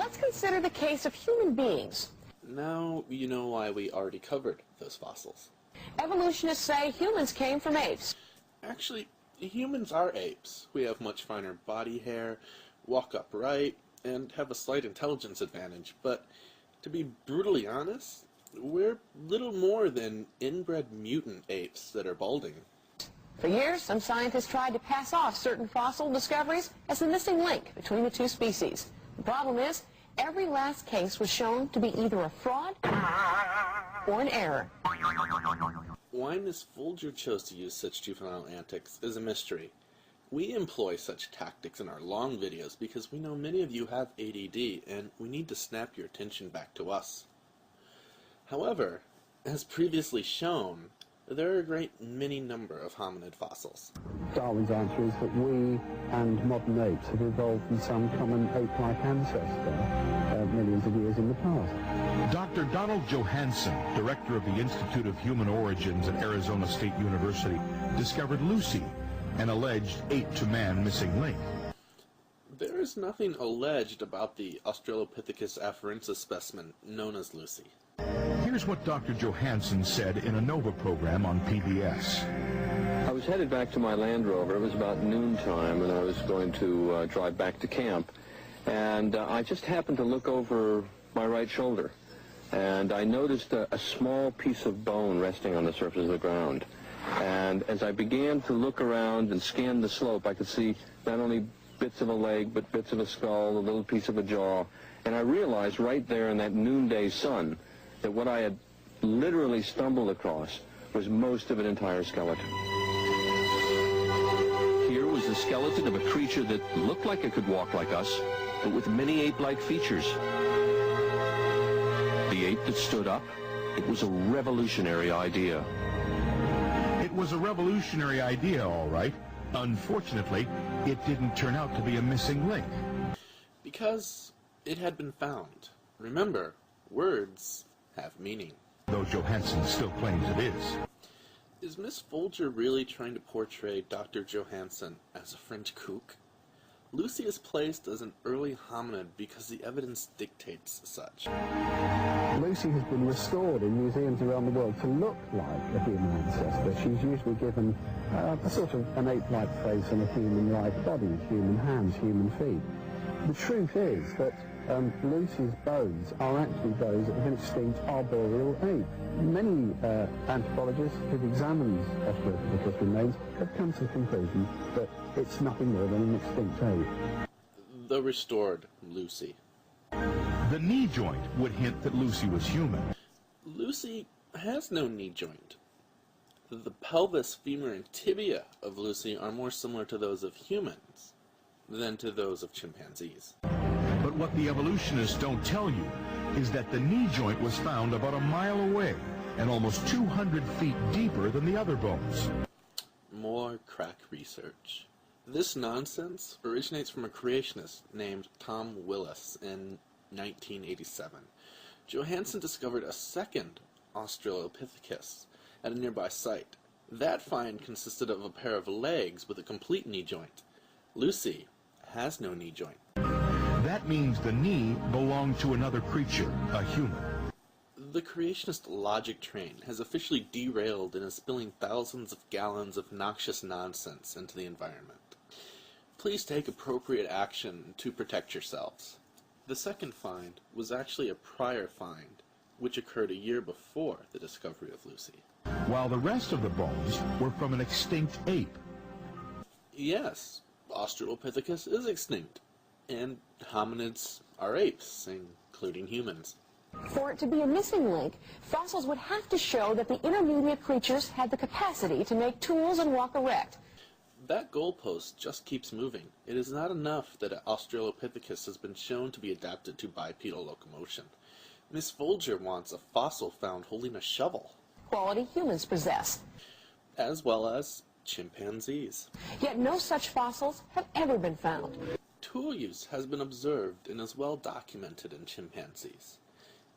let's consider the case of human beings. Now you know why we already covered those fossils. Evolutionists say humans came from apes. Actually, humans are apes. We have much finer body hair, walk upright, and have a slight intelligence advantage, but to be brutally honest, we're little more than inbred mutant apes that are balding. For years, some scientists tried to pass off certain fossil discoveries as the missing link between the two species. The problem is, every last case was shown to be either a fraud or an error. Why Miss Folger chose to use such juvenile antics is a mystery. We employ such tactics in our long videos because we know many of you have ADD and we need to snap your attention back to us. However, as previously shown, there are a great many number of hominid fossils. Darwin's answer is that we and modern apes have evolved from some common ape-like ancestor millions of years in the past. Dr. Donald Johanson, director of the Institute of Human Origins at Arizona State University, discovered Lucy, an alleged ape-to-man missing link. There is nothing alleged about the Australopithecus afarensis specimen known as Lucy. Here's what Dr. Johanson said in a NOVA program on PBS. I was headed back to my Land Rover. It was about noontime, and I was going to drive back to camp. And I just happened to look over my right shoulder, and I noticed a small piece of bone resting on the surface of the ground. And as I began to look around and scan the slope, I could see not only bits of a leg, but bits of a skull, a little piece of a jaw. And I realized right there in that noonday sun that what I had literally stumbled across was most of an entire skeleton. Here was the skeleton of a creature that looked like it could walk like us, but with many ape-like features. The ape that stood up, it was a revolutionary idea. It was a revolutionary idea, all right. Unfortunately, it didn't turn out to be a missing link. Because it had been found. Remember, words have meaning. Though Johanson still claims it is. Is Miss Folger really trying to portray Dr. Johanson as a French kook? Lucy is placed as an early hominid because the evidence dictates such. Lucy has been restored in museums around the world to look like a human ancestor. She's usually given a sort of an ape-like face and a human-like body, human hands, human feet. The truth is that Lucy's bones are actually those of an extinct arboreal ape. Many anthropologists who've examined Australopithecus remains have come to the conclusion that it's nothing more than an extinct ape. The restored Lucy. The knee joint would hint that Lucy was human. Lucy has no knee joint. The pelvis, femur, and tibia of Lucy are more similar to those of humans than to those of chimpanzees. But what the evolutionists don't tell you is that the knee joint was found about a mile away and almost 200 feet deeper than the other bones. More crack research. This nonsense originates from a creationist named Tom Willis in 1987. Johanson discovered a second Australopithecus at a nearby site. That find consisted of a pair of legs with a complete knee joint. Lucy has no knee joint. That means the knee belonged to another creature, a human. The creationist logic train has officially derailed and is spilling thousands of gallons of noxious nonsense into the environment. Please take appropriate action to protect yourselves. The second find was actually a prior find, which occurred a year before the discovery of Lucy. While the rest of the bones were from an extinct ape. Yes, Australopithecus is extinct, and hominids are apes, including humans. For it to be a missing link, fossils would have to show that the intermediate creatures had the capacity to make tools and walk erect. That goalpost just keeps moving. It is not enough that Australopithecus has been shown to be adapted to bipedal locomotion. Miss Folger wants a fossil found holding a shovel. Quality humans possess. As well as chimpanzees. Yet no such fossils have ever been found. Tool use has been observed and is well documented in chimpanzees.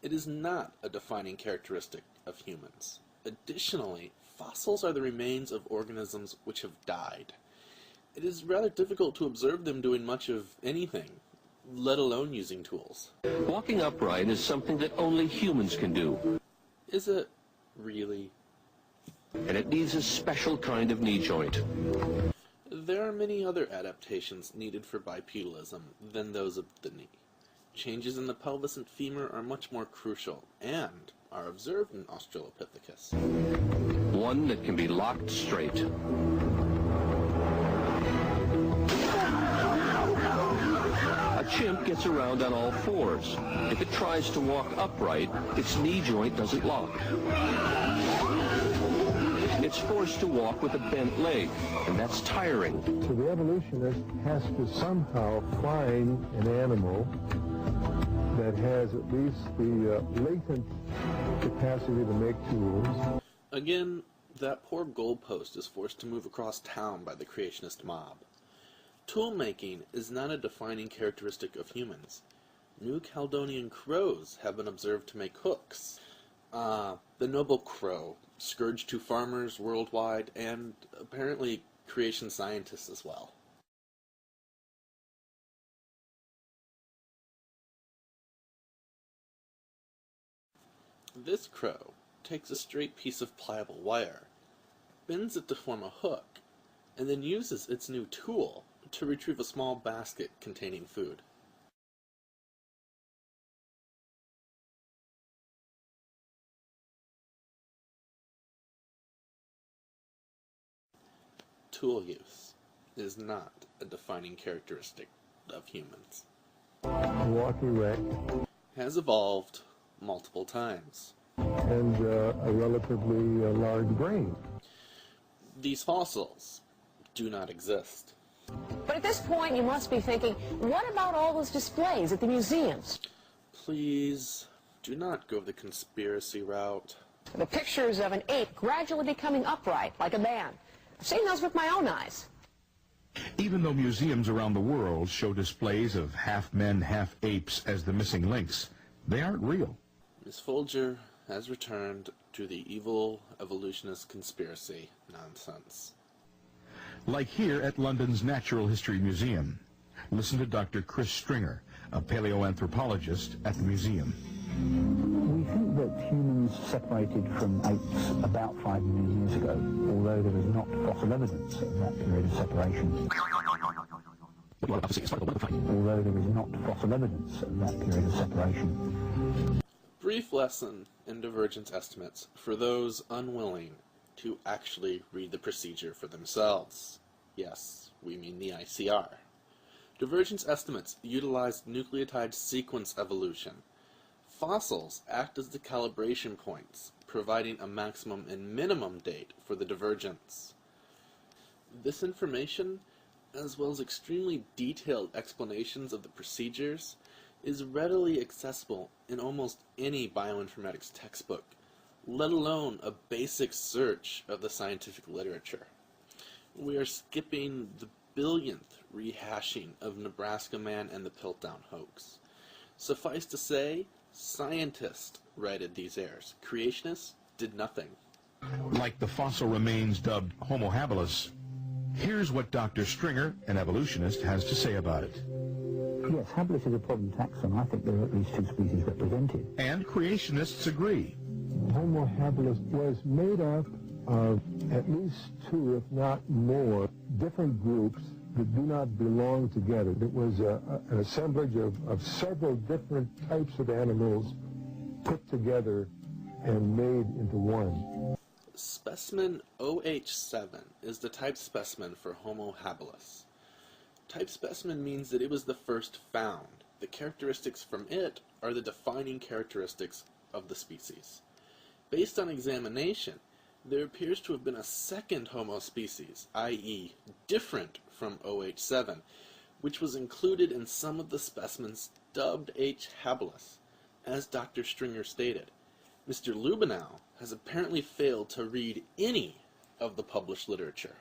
It is not a defining characteristic of humans. Additionally, fossils are the remains of organisms which have died. It is rather difficult to observe them doing much of anything. let alone using tools. Walking upright is something that only humans can do. Is it really? And it needs a special kind of knee joint. There are many other adaptations needed for bipedalism than those of the knee. Changes in the pelvis and femur are much more crucial and are observed in Australopithecus. One that can be locked straight. A chimp gets around on all fours. If it tries to walk upright, its knee joint doesn't lock. It's forced to walk with a bent leg, and that's tiring. So the evolutionist has to somehow find an animal that has at least the latent capacity to make tools. Again, that poor goalpost is forced to move across town by the creationist mob. Tool making is not a defining characteristic of humans. New Caledonian crows have been observed to make hooks. The noble crow, scourge to farmers worldwide, and apparently creation scientists as well. This crow takes a straight piece of pliable wire, bends it to form a hook, and then uses its new tool to retrieve a small basket containing food. Tool use is not a defining characteristic of humans. Walk erect. Has evolved multiple times. And a relatively large brain. These fossils do not exist. But at this point, you must be thinking, what about all those displays at the museums? Please do not go the conspiracy route. The pictures of an ape gradually becoming upright, like a man. I've seen those with my own eyes. Even though museums around the world show displays of half men, half apes as the missing links, they aren't real. Miss Folger has returned to the evil evolutionist conspiracy nonsense. Like here at London's Natural History Museum. Listen to Dr. Chris Stringer, a paleoanthropologist at the museum. We think that humans separated from apes about 5 million years ago, although there is not fossil evidence of that period of separation. Although there is not fossil evidence of that period of separation. Brief lesson in divergence estimates for those unwilling to actually read the procedure for themselves. Yes, we mean the ICR. Divergence estimates utilized nucleotide sequence evolution. Fossils act as the calibration points, providing a maximum and minimum date for the divergence. This information, as well as extremely detailed explanations of the procedures, is readily accessible in almost any bioinformatics textbook, let alone a basic search of the scientific literature. We are skipping the billionth rehashing of Nebraska Man and the Piltdown hoax. Suffice to say, scientists righted these errors. Creationists did nothing. Like the fossil remains dubbed Homo habilis, here's what Dr. Stringer, an evolutionist, has to say about it. Yes, habilis is a problem taxon. I think there are at least 2 species represented. And creationists agree. Homo habilis was made up of at least 2, if not more, different groups that do not belong together. It was an assemblage of several different types of animals put together and made into one. Specimen OH7 is the type specimen for Homo habilis. Type specimen means that it was the first found. The characteristics from it are the defining characteristics of the species. Based on examination, there appears to have been a second Homo species, i.e. different from OH7, which was included in some of the specimens dubbed H. habilis, as Dr. Stringer stated. Mr. Lubenow has apparently failed to read any of the published literature.